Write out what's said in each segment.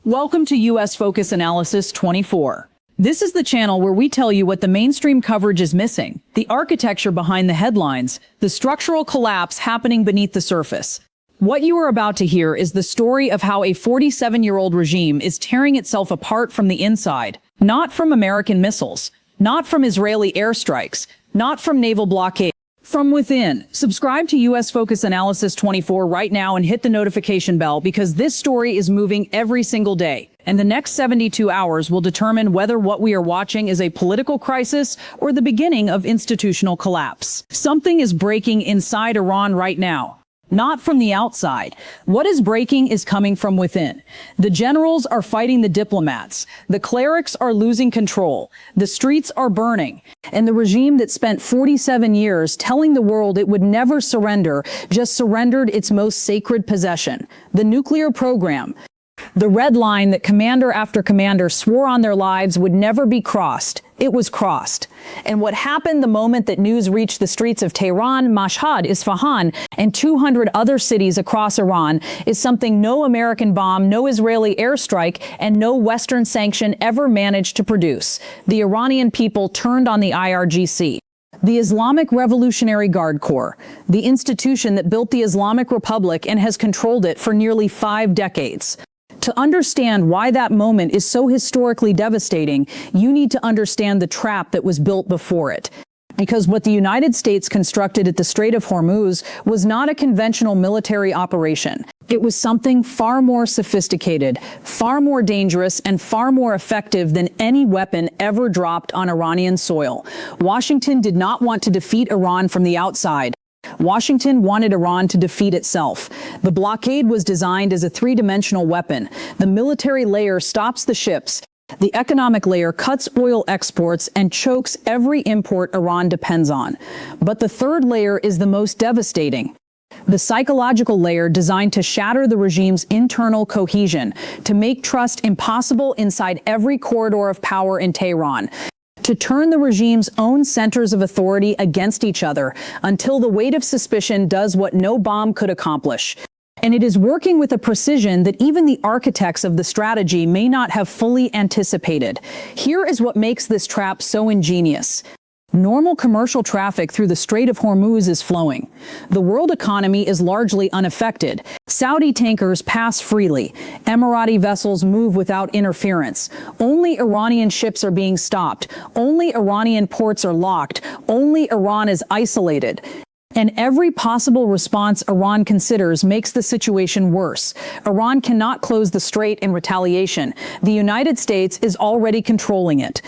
Welcome to U.S. Focus Analysis 24. This is the channel where we tell you what the mainstream coverage is missing, the architecture behind the headlines, the structural collapse happening beneath the surface. What you are about to hear is the story of how a 47-year-old regime is tearing itself apart from the inside, not from American missiles, not from Israeli airstrikes, not from naval blockade. From within. Subscribe to U.S. Focus Analysis 24 right now and hit the notification bell because this story is moving every single day. And the next 72 hours will determine whether what we are watching is a political crisis or the beginning of institutional collapse. Something is breaking inside Iran right now. Not from the outside. What is breaking is coming from within. The generals are fighting the diplomats. The clerics are losing control. The streets are burning. And the regime that spent 47 years telling the world it would never surrender just surrendered its most sacred possession, the nuclear program. The red line that commander after commander swore on their lives would never be crossed. It was crossed. And what happened the moment that news reached the streets of Tehran, Mashhad, Isfahan, and 200 other cities across Iran is something no American bomb, no Israeli airstrike, and no Western sanction ever managed to produce. The Iranian people turned on the IRGC. The Islamic Revolutionary Guard Corps, the institution that built the Islamic Republic and has controlled it for nearly 5 decades. To understand why that moment is so historically devastating, you need to understand the trap that was built before it. Because what the United States constructed at the Strait of Hormuz was not a conventional military operation. It was something far more sophisticated, far more dangerous, and far more effective than any weapon ever dropped on Iranian soil. Washington did not want to defeat Iran from the outside. Washington wanted Iran to defeat itself. The blockade was designed as a 3-dimensional weapon. The military layer stops the ships. The economic layer cuts oil exports and chokes every import Iran depends on. But the third layer is the most devastating. The psychological layer designed to shatter the regime's internal cohesion, to make trust impossible inside every corridor of power in Tehran, to turn the regime's own centers of authority against each other until the weight of suspicion does what no bomb could accomplish. And it is working with a precision that even the architects of the strategy may not have fully anticipated. Here is what makes this trap so ingenious. Normal commercial traffic through the Strait of Hormuz is flowing. The world economy is largely unaffected. Saudi tankers pass freely. Emirati vessels move without interference. Only Iranian ships are being stopped. Only Iranian ports are locked. Only Iran is isolated. And every possible response Iran considers makes the situation worse. Iran cannot close the strait in retaliation. The United States is already controlling it.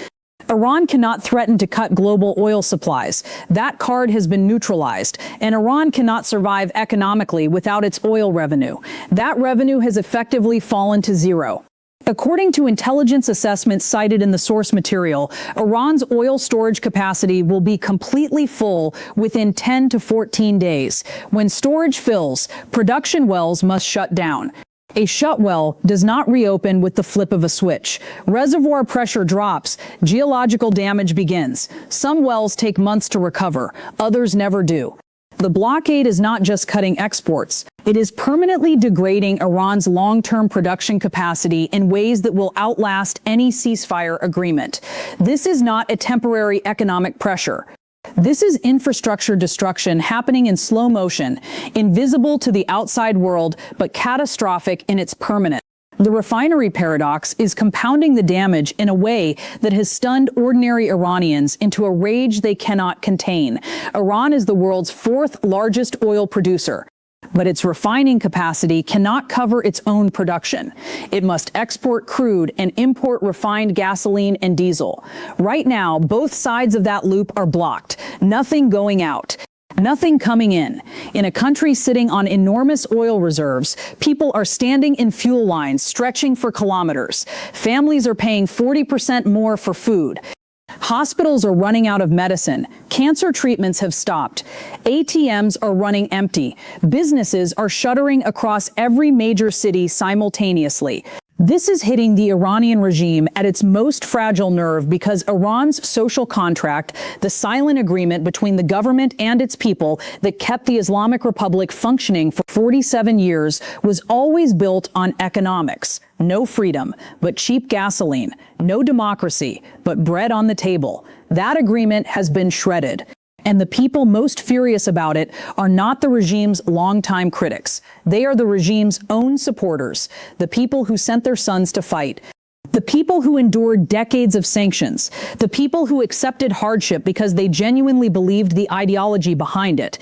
Iran cannot threaten to cut global oil supplies. That card has been neutralized, and Iran cannot survive economically without its oil revenue. That revenue has effectively fallen to zero. According to intelligence assessments cited in the source material, Iran's oil storage capacity will be completely full within 10 to 14 days. When storage fills, production wells must shut down. A shut well does not reopen with the flip of a switch. Reservoir pressure drops, geological damage begins. Some wells take months to recover, others never do. The blockade is not just cutting exports. It is permanently degrading Iran's long-term production capacity in ways that will outlast any ceasefire agreement. This is not a temporary economic pressure. This is infrastructure destruction happening in slow motion, invisible to the outside world, but catastrophic in its permanence. The refinery paradox is compounding the damage in a way that has stunned ordinary Iranians into a rage they cannot contain. Iran is the world's 4th largest oil producer, but its refining capacity cannot cover its own production. It must export crude and import refined gasoline and diesel. Right now, both sides of that loop are blocked. Nothing going out. Nothing coming in. In a country sitting on enormous oil reserves, people are standing in fuel lines stretching for kilometers. Families are paying 40% more for food. Hospitals are running out of medicine. Cancer treatments have stopped. ATMs are running empty. Businesses are shuttering across every major city simultaneously. This is hitting the Iranian regime at its most fragile nerve because Iran's social contract, the silent agreement between the government and its people that kept the Islamic Republic functioning for 47 years, was always built on economics. No freedom, but cheap gasoline. No democracy, but bread on the table. That agreement has been shredded. And the people most furious about it are not the regime's longtime critics. They are the regime's own supporters, the people who sent their sons to fight, the people who endured decades of sanctions, the people who accepted hardship because they genuinely believed the ideology behind it.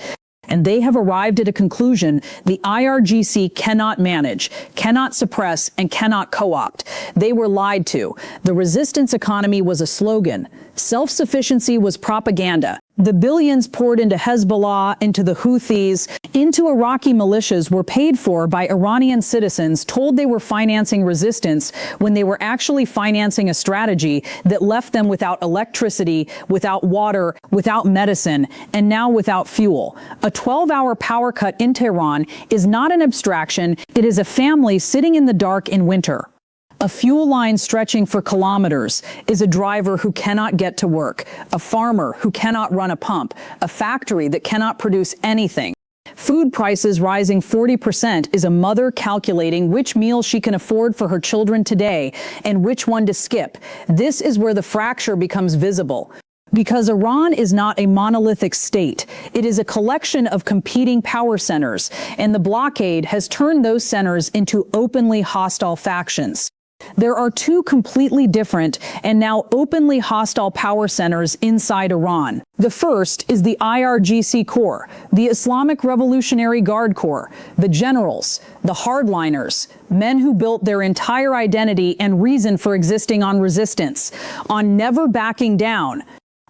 And they have arrived at a conclusion the IRGC cannot manage, cannot suppress, and cannot co-opt. They were lied to. The resistance economy was a slogan. Self-sufficiency was propaganda. The billions poured into Hezbollah, into the Houthis, into Iraqi militias were paid for by Iranian citizens told they were financing resistance when they were actually financing a strategy that left them without electricity, without water, without medicine, and now without fuel. A 12-hour power cut in Tehran is not an abstraction. It is a family sitting in the dark in winter. A fuel line stretching for kilometers is a driver who cannot get to work, a farmer who cannot run a pump, a factory that cannot produce anything. Food prices rising 40% is a mother calculating which meal she can afford for her children today and which one to skip. This is where the fracture becomes visible. Because Iran is not a monolithic state, it is a collection of competing power centers, and the blockade has turned those centers into openly hostile factions. There are two completely different and now openly hostile power centers inside Iran. The first is the IRGC Corps, the Islamic Revolutionary Guard Corps, the generals, the hardliners, men who built their entire identity and reason for existing on resistance, on never backing down,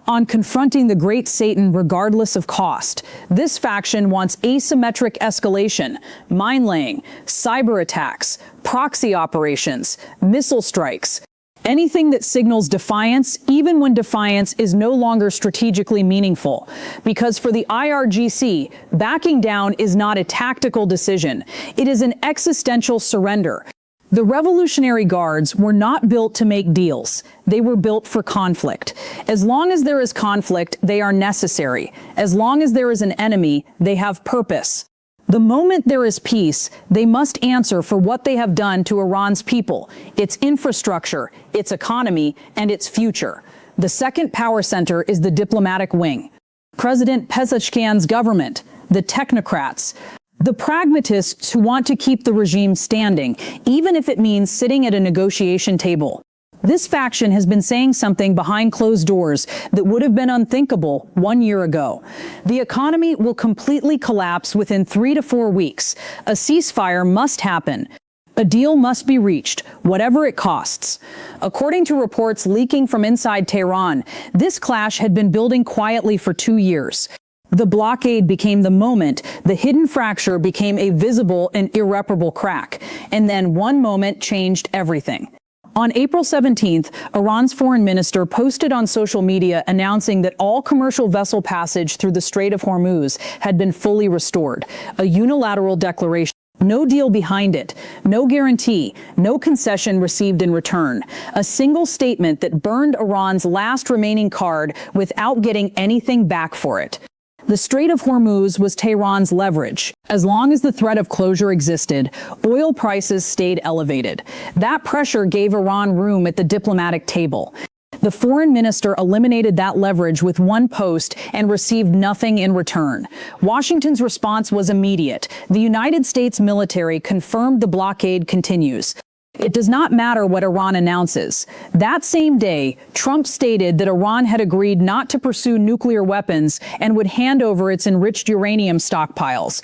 on confronting the great Satan regardless of cost. This faction wants asymmetric escalation, mine-laying, cyber attacks, proxy operations, missile strikes, anything that signals defiance, even when defiance is no longer strategically meaningful. Because for the IRGC, backing down is not a tactical decision. It is an existential surrender. The Revolutionary Guards were not built to make deals. They were built for conflict. As long as there is conflict, they are necessary. As long as there is an enemy, they have purpose. The moment there is peace, they must answer for what they have done to Iran's people, its infrastructure, its economy, and its future. The second power center is the diplomatic wing. President Pezeshkian's government, the technocrats, the pragmatists who want to keep the regime standing, even if it means sitting at a negotiation table. This faction has been saying something behind closed doors that would have been unthinkable 1 year ago. The economy will completely collapse within 3 to 4 weeks. A ceasefire must happen. A deal must be reached, whatever it costs. According to reports leaking from inside Tehran, this clash had been building quietly for 2 years. The blockade became the moment the hidden fracture became a visible and irreparable crack, and then one moment changed everything. On April 17th, Iran's foreign minister posted on social media announcing that all commercial vessel passage through the Strait of Hormuz had been fully restored, a unilateral declaration. No deal behind it, no guarantee, no concession received in return. A single statement that burned Iran's last remaining card without getting anything back for it. The Strait of Hormuz was Tehran's leverage. As long as the threat of closure existed, oil prices stayed elevated. That pressure gave Iran room at the diplomatic table. The foreign minister eliminated that leverage with one post and received nothing in return. Washington's response was immediate. The United States military confirmed the blockade continues. It does not matter what Iran announces. That same day, Trump stated that Iran had agreed not to pursue nuclear weapons and would hand over its enriched uranium stockpiles.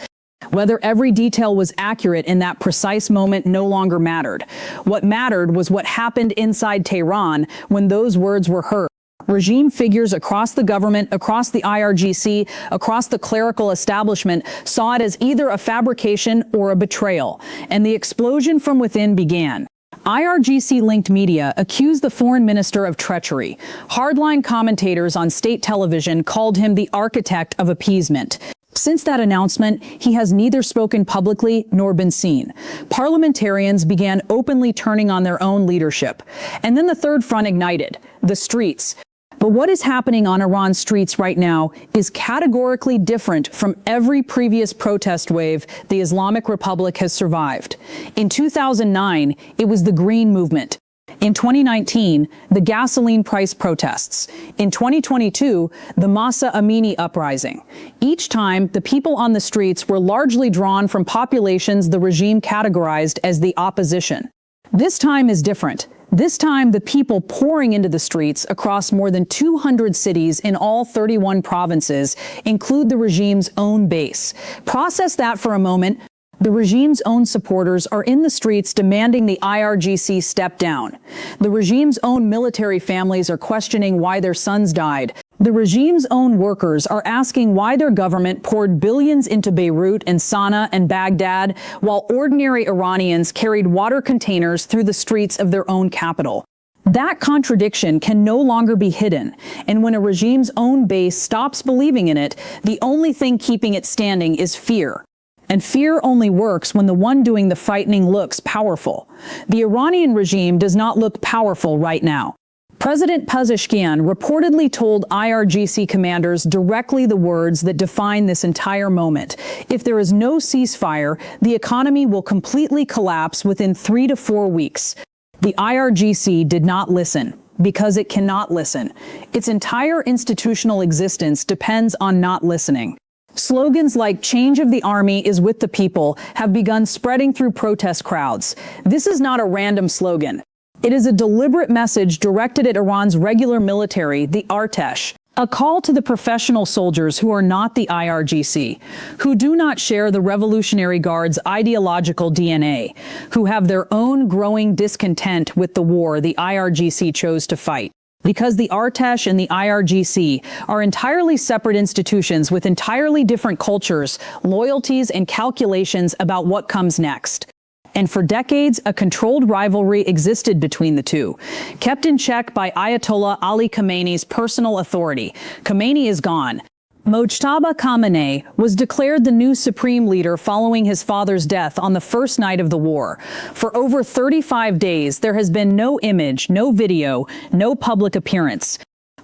Whether every detail was accurate in that precise moment no longer mattered. What mattered was what happened inside Tehran when those words were heard. Regime figures across the government, across the IRGC, across the clerical establishment saw it as either a fabrication or a betrayal, and the explosion from within began. IRGC-linked media accused the foreign minister of treachery. Hardline commentators on state television called him the architect of appeasement. Since that announcement, he has neither spoken publicly nor been seen. Parliamentarians began openly turning on their own leadership. And then the third front ignited, the streets. But what is happening on Iran's streets right now is categorically different from every previous protest wave the Islamic Republic has survived. In 2009, it was the Green Movement. In 2019, the gasoline price protests. In 2022, the Masa Amini uprising. Each time, the people on the streets were largely drawn from populations the regime categorized as the opposition. This time is different. This time, the people pouring into the streets across more than 200 cities in all 31 provinces include the regime's own base. Process that for a moment. The regime's own supporters are in the streets demanding the IRGC step down. The regime's own military families are questioning why their sons died. The regime's own workers are asking why their government poured billions into Beirut and Sana'a and Baghdad, while ordinary Iranians carried water containers through the streets of their own capital. That contradiction can no longer be hidden, and when a regime's own base stops believing in it, the only thing keeping it standing is fear. And fear only works when the one doing the fighting looks powerful. The Iranian regime does not look powerful right now. President Pezeshkian reportedly told IRGC commanders directly the words that define this entire moment. If there is no ceasefire, the economy will completely collapse within 3 to 4 weeks. The IRGC did not listen, because it cannot listen. Its entire institutional existence depends on not listening. Slogans like "Change of the Army is with the people" have begun spreading through protest crowds. This is not a random slogan. It is a deliberate message directed at Iran's regular military, the Artesh, a call to the professional soldiers who are not the IRGC, who do not share the Revolutionary Guard's ideological DNA, who have their own growing discontent with the war the IRGC chose to fight. Because the Artesh and the IRGC are entirely separate institutions with entirely different cultures, loyalties, and calculations about what comes next. And for decades, a controlled rivalry existed between the two, kept in check by Ayatollah Ali Khamenei's personal authority. Khamenei is gone. Mojtaba Khamenei was declared the new supreme leader following his father's death on the first night of the war. For over 35 days, there has been no image, no video, no public appearance.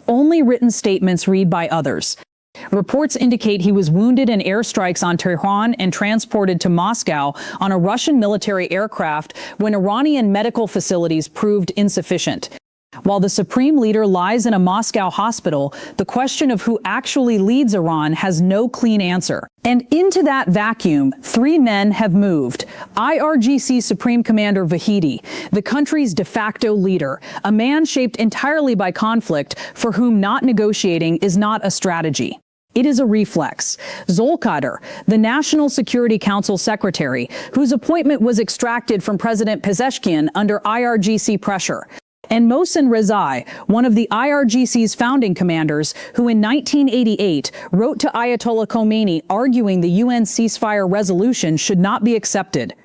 Only written statements read by others. Reports indicate he was wounded in airstrikes on Tehran and transported to Moscow on a Russian military aircraft when Iranian medical facilities proved insufficient. While the supreme leader lies in a Moscow hospital, the question of who actually leads Iran has no clean answer. And into that vacuum, 3 men have moved. IRGC Supreme Commander Vahidi, the country's de facto leader, a man shaped entirely by conflict for whom not negotiating is not a strategy. It is a reflex. Zolkadr, the National Security Council secretary, whose appointment was extracted from President Pezeshkian under IRGC pressure. And Mohsen Rezai, one of the IRGC's founding commanders, who in 1988 wrote to Ayatollah Khomeini arguing the UN ceasefire resolution should not be accepted.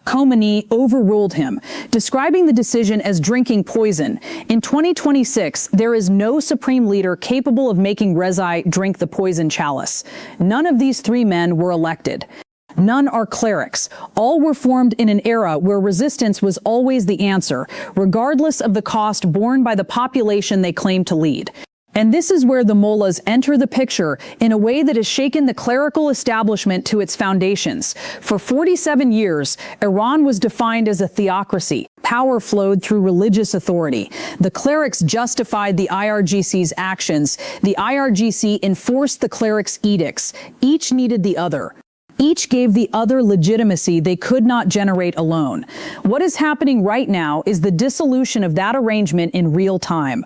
Khomeini overruled him, describing the decision as drinking poison. In 2026, there is no supreme leader capable of making Rezai drink the poison chalice. None of these 3 men were elected. None are clerics. All were formed in an era where resistance was always the answer, regardless of the cost borne by the population they claim to lead. And this is where the mullahs enter the picture in a way that has shaken the clerical establishment to its foundations. For 47 years, Iran was defined as a theocracy. Power flowed through religious authority. The clerics justified the IRGC's actions. The IRGC enforced the clerics' edicts. Each needed the other. Each gave the other legitimacy they could not generate alone. What is happening right now is the dissolution of that arrangement in real time.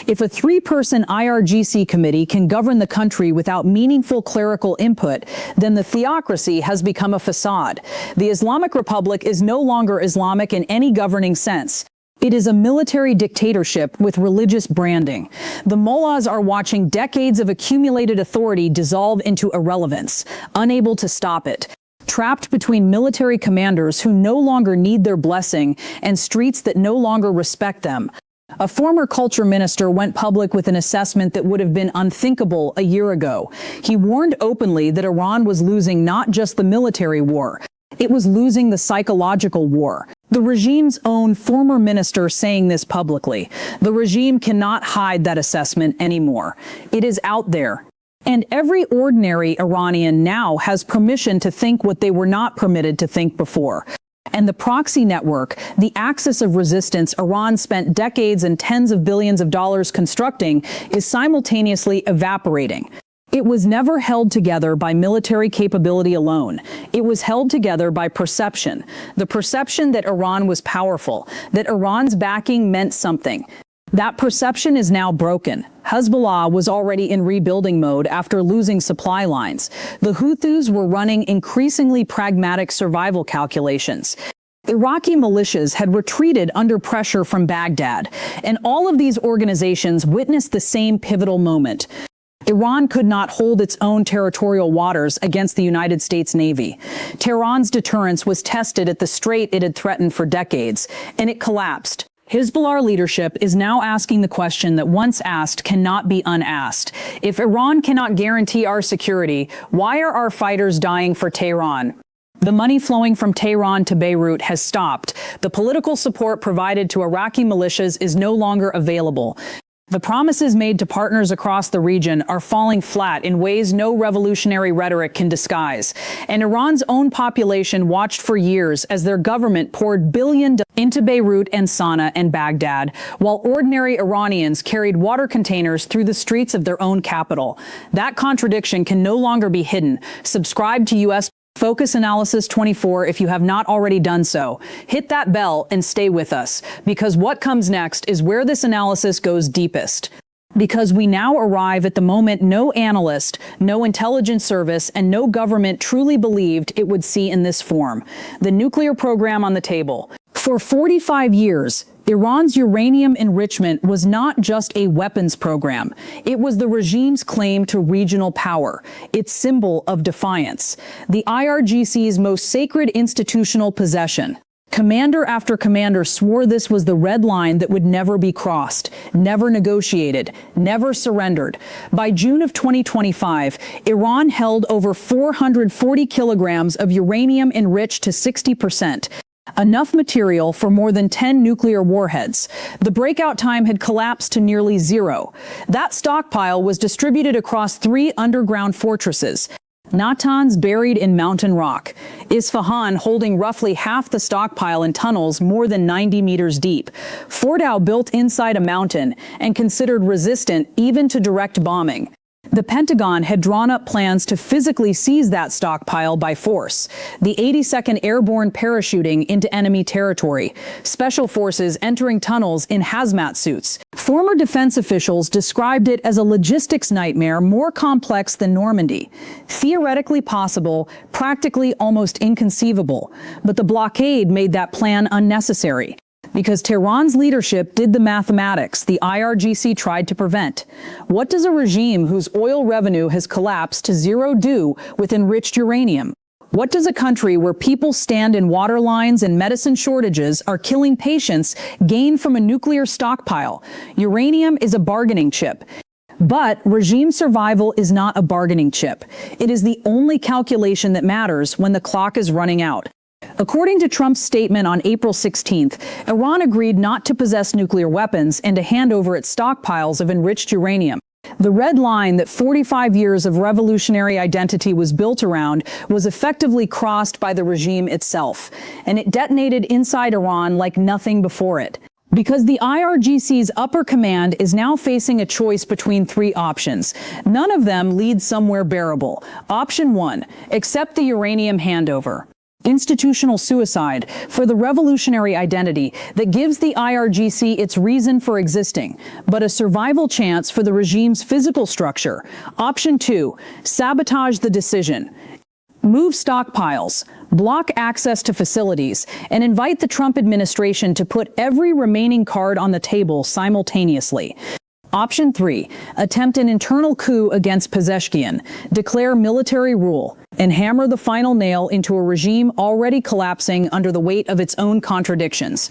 If a 3-person IRGC committee can govern the country without meaningful clerical input, then the theocracy has become a facade. The Islamic Republic is no longer Islamic in any governing sense. It is a military dictatorship with religious branding. The mullahs are watching decades of accumulated authority dissolve into irrelevance, unable to stop it. Trapped between military commanders who no longer need their blessing and streets that no longer respect them. A former culture minister went public with an assessment that would have been unthinkable a year ago. He warned openly that Iran was losing not just the military war, it was losing the psychological war. The regime's own former minister saying this publicly. The regime cannot hide that assessment anymore. It is out there. And every ordinary Iranian now has permission to think what they were not permitted to think before. And the proxy network, the axis of resistance Iran spent decades and tens of billions of dollars constructing, is simultaneously evaporating. It was never held together by military capability alone. It was held together by perception. The perception that Iran was powerful, that Iran's backing meant something. That perception is now broken. Hezbollah was already in rebuilding mode after losing supply lines. The Houthis were running increasingly pragmatic survival calculations. Iraqi militias had retreated under pressure from Baghdad, and all of these organizations witnessed the same pivotal moment. Iran could not hold its own territorial waters against the United States Navy. Tehran's deterrence was tested at the strait it had threatened for decades, and it collapsed. Hezbollah leadership is now asking the question that once asked cannot be unasked. If Iran cannot guarantee our security, why are our fighters dying for Tehran? The money flowing from Tehran to Beirut has stopped. The political support provided to Iraqi militias is no longer available. The promises made to partners across the region are falling flat in ways no revolutionary rhetoric can disguise. And Iran's own population watched for years as their government poured billions into Beirut and Sana'a and Baghdad, while ordinary Iranians carried water containers through the streets of their own capital. That contradiction can no longer be hidden. Subscribe to U.S. Focus Analysis 24 if you have not already done so. Hit that bell and stay with us, because what comes next is where this analysis goes deepest. Because we now arrive at the moment no analyst, no intelligence service, and no government truly believed it would see in this form. The nuclear program on the table. For 45 years, Iran's uranium enrichment was not just a weapons program. It was the regime's claim to regional power, its symbol of defiance, the IRGC's most sacred institutional possession. Commander after commander swore this was the red line that would never be crossed, never negotiated, never surrendered. By June of 2025, Iran held over 440 kilograms of uranium enriched to 60%. Enough material for more than 10 nuclear warheads. The breakout time had collapsed to nearly zero. That stockpile was distributed across 3 underground fortresses. Natanz buried in mountain rock. Isfahan holding roughly half the stockpile in tunnels more than 90 meters deep. Fordow built inside a mountain and considered resistant even to direct bombing. The Pentagon had drawn up plans to physically seize that stockpile by force. The 82nd Airborne parachuting into enemy territory. Special forces entering tunnels in hazmat suits. Former defense officials described it as a logistics nightmare more complex than Normandy. Theoretically possible, practically almost inconceivable. But the blockade made that plan unnecessary. Because Tehran's leadership did the mathematics the IRGC tried to prevent. What does a regime whose oil revenue has collapsed to zero do with enriched uranium? What does a country where people stand in water lines and medicine shortages are killing patients gain from a nuclear stockpile? Uranium is a bargaining chip. But regime survival is not a bargaining chip. It is the only calculation that matters when the clock is running out. According to Trump's statement on April 16th, Iran agreed not to possess nuclear weapons and to hand over its stockpiles of enriched uranium. The red line that 45 years of revolutionary identity was built around was effectively crossed by the regime itself, and it detonated inside Iran like nothing before it. Because the IRGC's upper command is now facing a choice between 3 options. None of them lead somewhere bearable. Option 1, accept the uranium handover. Institutional suicide for the revolutionary identity that gives the IRGC its reason for existing, but a survival chance for the regime's physical structure. Option 2, sabotage the decision. Move stockpiles, block access to facilities, and invite the Trump administration to put every remaining card on the table simultaneously. Option 3, attempt an internal coup against Pezeshkian, declare military rule, and hammer the final nail into a regime already collapsing under the weight of its own contradictions.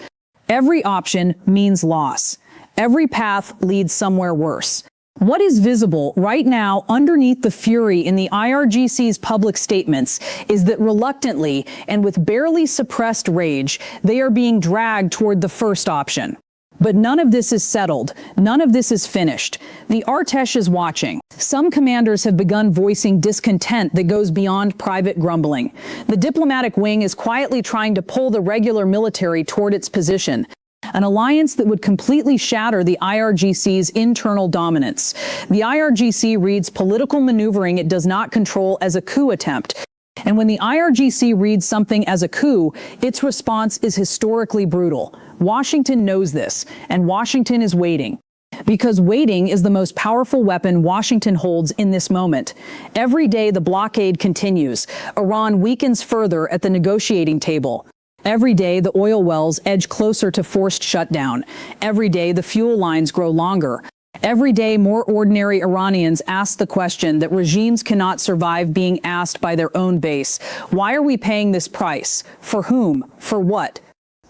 Every option means loss. every path leads somewhere worse. What is visible right now underneath the fury in the IRGC's public statements is that reluctantly and with barely suppressed rage, they are being dragged toward the first option. But none of this is settled. None of this is finished. The Artesh is watching. Some commanders have begun voicing discontent that goes beyond private grumbling. The diplomatic wing is quietly trying to pull the regular military toward its position, an alliance that would completely shatter the IRGC's internal dominance. The IRGC reads political maneuvering it does not control as a coup attempt. And when the IRGC reads something as a coup, its response is historically brutal. Washington knows this, and Washington is waiting. Because waiting is the most powerful weapon Washington holds in this moment. Every day the blockade continues. Iran weakens further at the negotiating table. Every day the oil wells edge closer to forced shutdown. Every day the fuel lines grow longer. Every day more ordinary Iranians ask the question that regimes cannot survive being asked by their own base. Why are we paying this price? For whom? For what?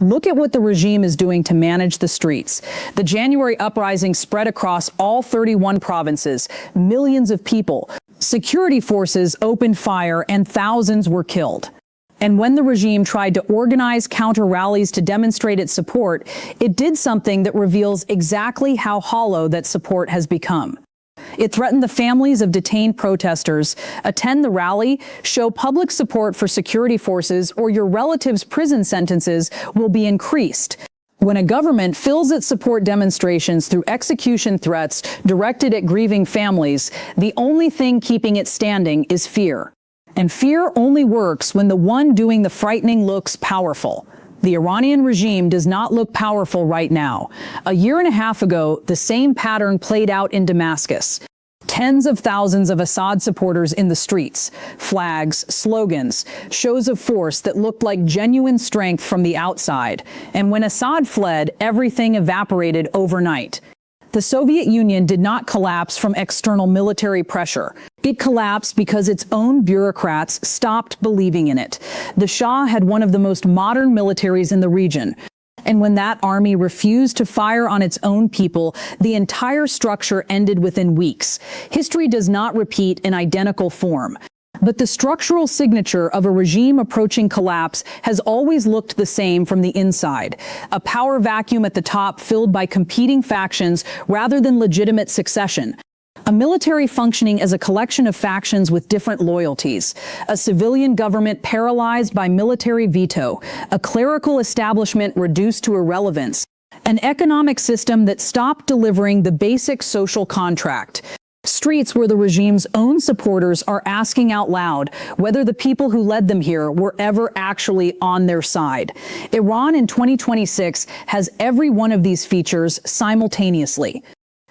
Look at what the regime is doing to manage the streets. The January uprising spread across all 31 provinces, millions of people. Security forces opened fire and thousands were killed. And when the regime tried to organize counter-rallies to demonstrate its support, it did something that reveals exactly how hollow that support has become. It threatened the families of detained protesters. Attend the rally, show public support for security forces, or your relatives' prison sentences will be increased. When a government fills its support demonstrations through execution threats directed at grieving families, the only thing keeping it standing is fear. And fear only works when the one doing the frightening looks powerful. The Iranian regime does not look powerful right now. A year and a half ago, the same pattern played out in Damascus. Tens of thousands of Assad supporters in the streets, flags, slogans, shows of force that looked like genuine strength from the outside. And when Assad fled, everything evaporated overnight. The Soviet Union did not collapse from external military pressure. It collapsed because its own bureaucrats stopped believing in it. The Shah had one of the most modern militaries in the region. And when that army refused to fire on its own people, the entire structure ended within weeks. History does not repeat in identical form. But the structural signature of a regime approaching collapse has always looked the same from the inside. A power vacuum at the top filled by competing factions rather than legitimate succession. A military functioning as a collection of factions with different loyalties. A civilian government paralyzed by military veto. A clerical establishment reduced to irrelevance. An economic system that stopped delivering the basic social contract. Streets where the regime's own supporters are asking out loud whether the people who led them here were ever actually on their side. Iran in 2026 has every one of these features simultaneously.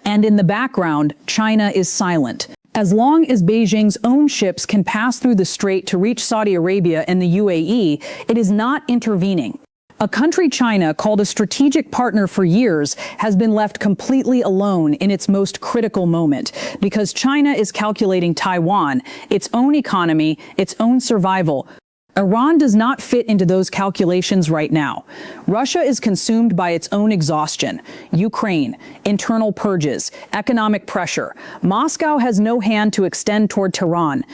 And in the background, China is silent. As long as Beijing's own ships can pass through the strait to reach Saudi Arabia and the UAE, it is not intervening. A country China called a strategic partner for years has been left completely alone in its most critical moment because China is calculating Taiwan, its own economy, its own survival. Iran does not fit into those calculations right now. Russia is consumed by its own exhaustion. Ukraine, internal purges, economic pressure. Moscow has no hand to extend toward Tehran.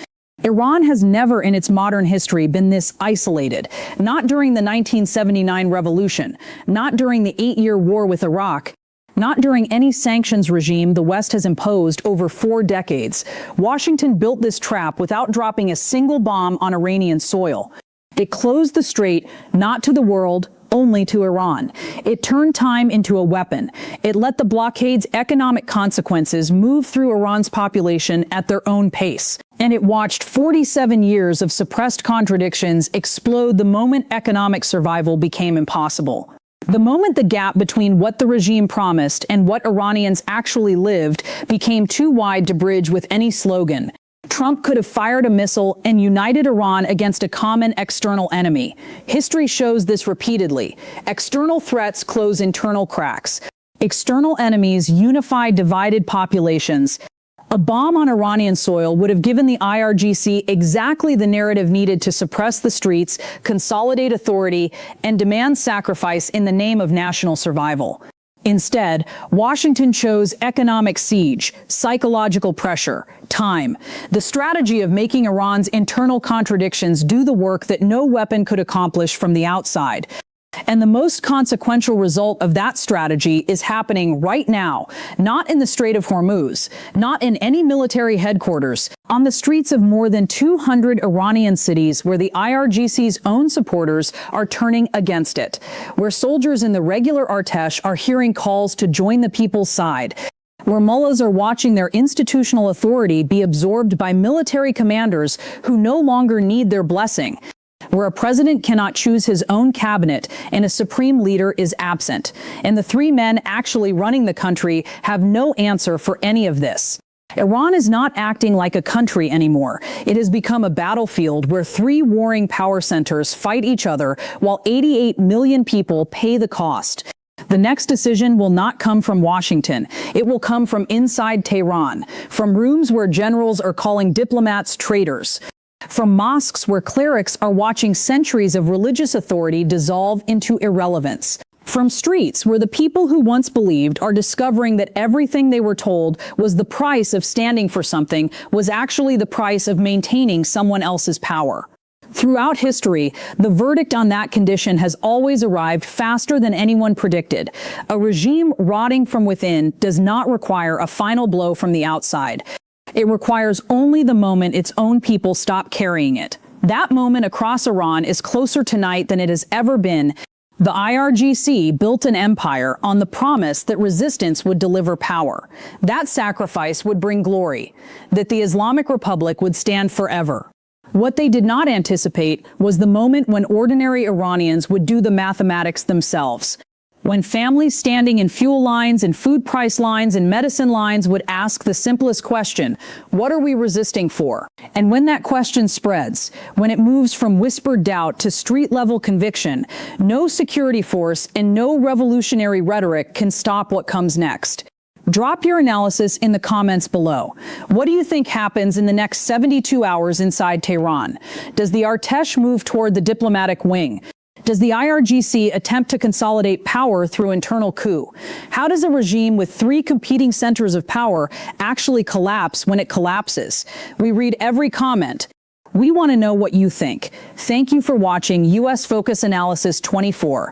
Iran has never in its modern history been this isolated, not during the 1979 revolution, not during the 8-year war with Iraq, not during any sanctions regime the West has imposed over 4 decades. Washington built this trap without dropping a single bomb on Iranian soil. It closed the strait not to the world, only to Iran. It turned time into a weapon. It let the blockade's economic consequences move through Iran's population at their own pace. And it watched 47 years of suppressed contradictions explode the moment economic survival became impossible. The moment the gap between what the regime promised and what Iranians actually lived became too wide to bridge with any slogan. Trump could have fired a missile and united Iran against a common external enemy. History shows this repeatedly. External threats close internal cracks. External enemies unify divided populations. A bomb on Iranian soil would have given the IRGC exactly the narrative needed to suppress the streets, consolidate authority, and demand sacrifice in the name of national survival. Instead, Washington chose economic siege, psychological pressure, time, the strategy of making Iran's internal contradictions do the work that no weapon could accomplish from the outside. And the most consequential result of that strategy is happening right now, not in the Strait of Hormuz, not in any military headquarters, on the streets of more than 200 Iranian cities where the IRGC's own supporters are turning against it, where soldiers in the regular Artesh are hearing calls to join the people's side, where mullahs are watching their institutional authority be absorbed by military commanders who no longer need their blessing, where a president cannot choose his own cabinet and a supreme leader is absent, and the three men actually running the country have no answer for any of this. Iran is not acting like a country anymore. It has become a battlefield where three warring power centers fight each other while 88 million people pay the cost. The next decision will not come from Washington. It will come from inside Tehran, from rooms where generals are calling diplomats traitors, from mosques where clerics are watching centuries of religious authority dissolve into irrelevance, from streets where the people who once believed are discovering that everything they were told was the price of standing for something was actually the price of maintaining someone else's power. Throughout history, the verdict on that condition has always arrived faster than anyone predicted. A regime rotting from within does not require a final blow from the outside. It requires only the moment its own people stop carrying it. That moment across Iran is closer tonight than it has ever been. The IRGC built an empire on the promise that resistance would deliver power. That sacrifice would bring glory, that the Islamic Republic would stand forever. What they did not anticipate was the moment when ordinary Iranians would do the mathematics themselves. When families standing in fuel lines and food price lines and medicine lines would ask the simplest question, what are we resisting for? And when that question spreads, when it moves from whispered doubt to street-level conviction, no security force and no revolutionary rhetoric can stop what comes next. Drop your analysis in the comments below. What do you think happens in the next 72 hours inside Tehran? Does the Artesh move toward the diplomatic wing? Does the IRGC attempt to consolidate power through internal coup? How does a regime with three competing centers of power actually collapse when it collapses? We read every comment. We want to know what you think. Thank you for watching U.S. Focus Analysis 24.